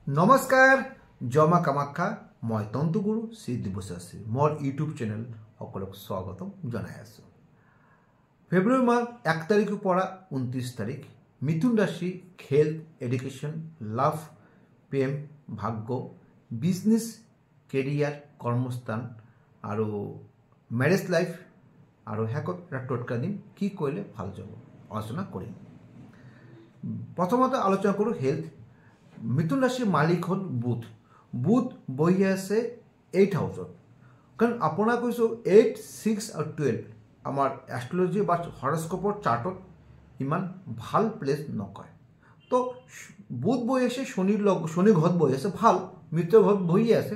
নমস্কাৰ জমা কামাখ্যা মই তন্তুগুৰু শ্ৰী দিৱসাশ্ৰী মোৰ ইউটিউব চেনেল সকলক স্বাগতম জনাই আছো। ফেব্ৰুৱাৰী মাহ 1 তাৰিখৰ পৰা 29 তাৰিখ মিথুন ৰাশি হেলথ এডুকেশ্যন লাভ প্ৰেম ভাগ্য বিজনেছ কেৰিয়াৰ কৰ্মস্থান আৰু মেৰেজ লাইফ আৰু হেকত টটকা দিম কি কৰিলে ভাল যাব আলোচনা কৰিম। প্ৰথমতে আলোচনা কৰোঁ হেলথ। মিথুন ৰাশিৰ মালিক হল বুধ। বুধ বহি আছে 8 হাউচত, কাৰণ আপোনাক কৈছোঁ 8, 6 আৰু 12 আমাৰ এষ্ট্ৰলজি বা হৰস্কোপৰ চাৰ্টত ইমান ভাল প্লেচ নকয়। তো বুধ বহি আছে শনি ঘৰত বহি আছে, ভাল মিত্ৰ ঘৰত বহি আছে,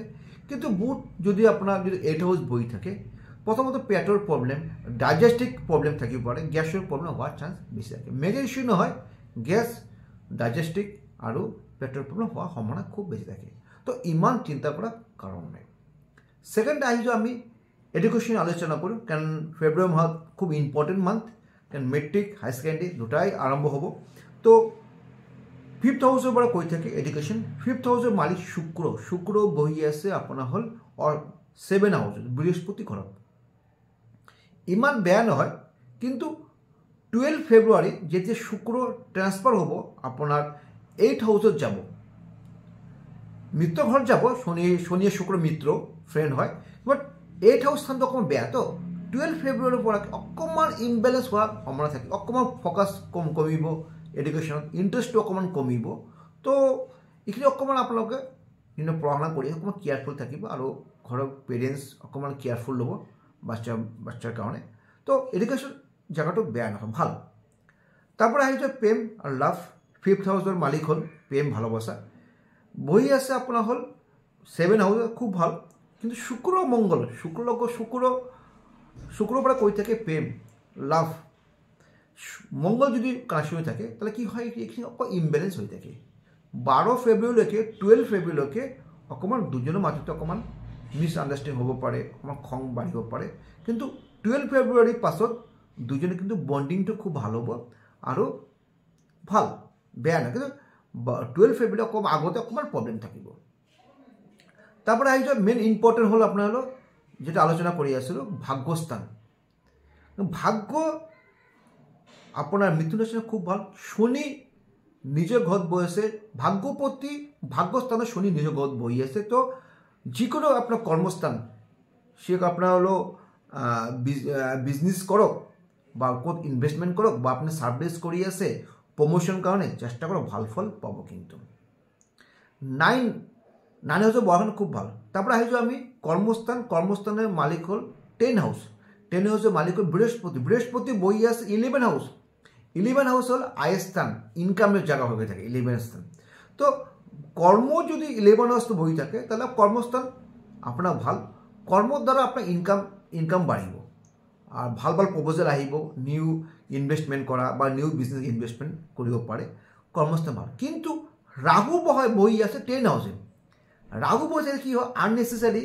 কিন্তু বুধ যদি আপোনাৰ যদি 8 হাউচ বহি থাকে প্ৰথমতে পেটৰ প্ৰব্লেম ডাইজেষ্টিভ প্ৰব্লেম থাকিব পাৰে, গেছৰ প্ৰব্লেম হোৱাৰ চান্স বেছি থাকে। মেজৰ ইস্যু নহয়, গেছ ডাইজেষ্টিভ আৰু পেটৰ প্ৰব্লেম হোৱাৰ সম্ভাৱনা খুব বেছি থাকে। তো ইমান চিন্তা কৰাৰ কাৰণ নাই। সেকেন্ড আহিছোঁ আমি এডুকেশ্যন আলোচনা কৰোঁ, কাৰণ ফেব্ৰুৱাৰী মাহত খুব ইম্পৰ্টেণ্ট মান্থ, কাৰণ মেট্ৰিক হাই ছেকেণ্ডেৰী দুটাই আৰম্ভ হ'ব। তো 5th হাউচৰ পৰা কৈ থাকে এডুকেশ্যন। 5th হাউচৰ মালিক শুক্ৰ বহি আছে আপোনাৰ হ'ল 7 হাউচত বৃহস্পতি ঘৰত। ইমান বেয়া নহয়, কিন্তু 12 ফেব্ৰুৱাৰী যেতিয়া শুক্ৰ ট্ৰান্সফাৰ হ'ব আপোনাৰ 8 হাউচত যাব, মিত্ৰ ঘৰত যাব। শনিয়ে শুক্ৰ মিত্ৰ ফ্ৰেণ্ড হয়, বাট 8 হাউচ স্থানটো অকণমান বেয়া। তো 12 ফেব্ৰুৱাৰীৰ পৰা অকণমান ইমবেলেঞ্চ হোৱাৰ সম্ভাৱনা থাকে, অকণমান ফ'কাছ কমিব, এডুকেশ্যনত ইণ্টাৰেষ্টটো অকণমান কমিব। তো এইখিনি অকণমান আপোনালোকে পঢ়া শুনা কৰি অকণমান কেয়াৰফুল থাকিব আৰু ঘৰৰ পেৰেণ্টছ অকণমান কেয়াৰফুল ল'ব বাচ্চাৰ কাৰণে। তো এডুকেশ্যন জেগাটো বেয়া নহয়, ভাল। তাৰপৰা আহিছে প্ৰেম আৰু লাভ। 5th হাউচৰ মালিক হ'ল প্ৰেম ভালোবাসা, বহি আছে আপোনাৰ হ'ল 7 হাউচ, খুব ভাল। কিন্তু শুক্ৰ মংগল শুক্ৰৰ পৰা কৈ থাকে প্ৰেম লাভ। মংগল যদি কানেকশ্যন হৈ থাকে তাহলে কি হয়, এইখিনি অকণ ইমবেলেঞ্চ হৈ থাকে। 12 ফেব্ৰুৱাৰীলৈকে 12 ফেব্ৰুৱাৰীলৈকে অকণমান দুজনৰ মাজতে অকণমান মিছ আণ্ডাৰষ্টেণ্ডিং হ'ব পাৰে, অকণমান খং বাঢ়িব পাৰে, কিন্তু 12 ফেব্ৰুৱাৰীৰ পাছত দুজনে কিন্তু বণ্ডিংটো খুব ভাল হ'ব আৰু ভাল, বেয়া নহয়। কিন্তু 12 ফেব্ৰুৱাৰী অকণমান আগতে অকণমান প্ৰব্লেম থাকিব। তাৰপৰা আহিছে মেইন ইম্পৰ্টেণ্ট হ'ল আপোনাৰ যেটা আলোচনা কৰি আছিলোঁ ভাগ্যস্থান। ভাগ্য আপোনাৰ মিথুন ৰাশিৰ খুব ভাল। শনি নিজৰ ঘৰত বহি আছে, ভাগ্যপতি ভাগ্যস্থানত শনি নিজৰ ঘৰত বহি আছে। তো যিকোনো আপোনাৰ কৰ্মস্থান সে আপোনাৰ হলো বিজনেছ কৰক বা ক'ত ইনভেষ্টমেণ্ট কৰক বা আপুনি চাৰ্ভিচ কৰি আছে প্ৰমোশ্যন কাৰণে চেষ্টা কৰক, ভাল ফল পাব। কিন্তু 9 হাউচৰ বহাখন খুব ভাল। তাৰপৰা আহিছোঁ আমি কৰ্মস্থানৰ মালিক হ'ল 10 হাউচ। 10 হাউচৰ মালিক হ'ল বৃহস্পতি বহি আছে 11 হাউচ। 11 হাউচ হ'ল আয় স্থান, ইনকামের জায়গা হয়ে থাকে 11 স্থান। তো কর্ম যদি 11 হাউসটো বহি থাকে তাহলে কর্মস্থান আপনার ভাল, কর্মর দ্বারা আপনার ইনকাম বাড়িব আর ভাল প্রপোজাল আহিব, নিউ ইনভেষ্টমেন্ট করা বা নিউ বিজনেস ইনভেষ্টমেন্ট কৰিব পাৰে, কৰ্মস্থান ভাল। কিন্তু ৰাহু বহি আছে 10 হাউসে। ৰাহু বহি থাকে কি হয়, আননেসেসাৰি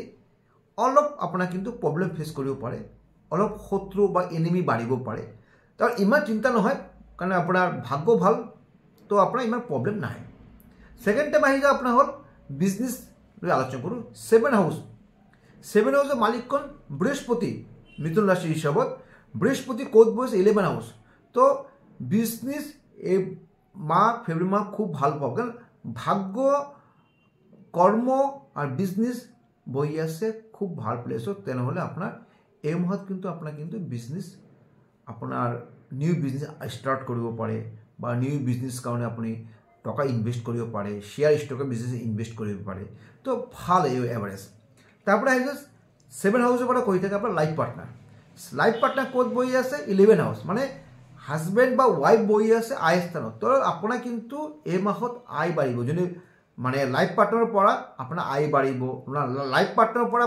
অলপ আপোনাৰ কিন্তু প্ৰব্লেম ফেচ কৰিব পাৰে, অলপ শত্ৰু বা এনিমি বাঢ়িব পাৰে। তাৰ ইমান চিন্তা নহয়, কাৰণ আপোনাৰ ভাগ্য ভাল, তো আপোনাৰ ইমান প্ৰব্লেম নাহে। সেকেন্ড টাইম আহি যায় আপোনাৰ হ'ল বিজনেছ লৈ আলোচনা কৰোঁ। 7 হাউচ। 7 হাউচৰ মালিকখন বৃহস্পতি মিথুন ৰাশি হিচাপত। বৃহস্পতি ক'ত বহিছে 11 হাউচ। তো বিজনেছ এই মাহ ফেব্ৰুৱাৰী মাহ খুব ভাল পাব, কাৰণ ভাগ্য কৰ্ম আর বিজনেস বহি আছে খুব ভাল প্লেসত। তেনেহলে আপনার এই মাহত কিন্তু আপনার কিন্তু বিজনেস আপনার নিউ বিজনেস স্টার্ট কৰিব পাৰে বা নিউ বিজনেস কাৰণে আপনি টকা ইনভেস্ট কৰিব পাৰে, শেয়াৰ স্টকেৰ বিজনেস ইনভেস্ট কৰিব পাৰে। তো ভাল এই এভাৰেজ। তাৰপৰে আহিছে 7 হাউসেৰ পৰা কৈ থাকে আপনার লাইফ পার্টনার। লাইফ পার্টনার ক'ত বহি আছে 11 হাউস, মানে হাজবেন্ড বা ওয়াইফ বহি আছে আয় স্থানত। তো আপনার কিন্তু এই মাহত আয় বাড়িব, যদি মানে লাইফ পাৰ্টনাৰৰ পৰা আপোনাৰ আয় বাঢ়িব, লাইফ পাৰ্টনাৰৰ পৰা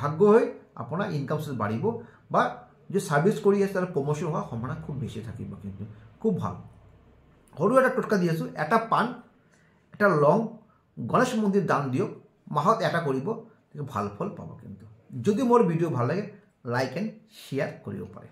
ভাগ্য হৈ আপোনাৰ ইনকাম সোৰ্স বাঢ়িব, বা যে সাৰ্ভিস কৰি আছে তাৰ প্ৰমোশন হোৱাৰ সম্ভাৱনা খুব বেছি থাকিব। কিন্তু খুব ভাল। সৰু এটা টটকা দি আছোঁ, এটা পাণ এটা লং গণেশ মন্দিৰ দান দিয়ক, মাহত এটা কৰিব, ভাল ফল পাব। কিন্তু যদি মোৰ ভিডিঅ' ভাল লাগে লাইক এণ্ড শ্বেয়াৰ কৰিব পাৰে।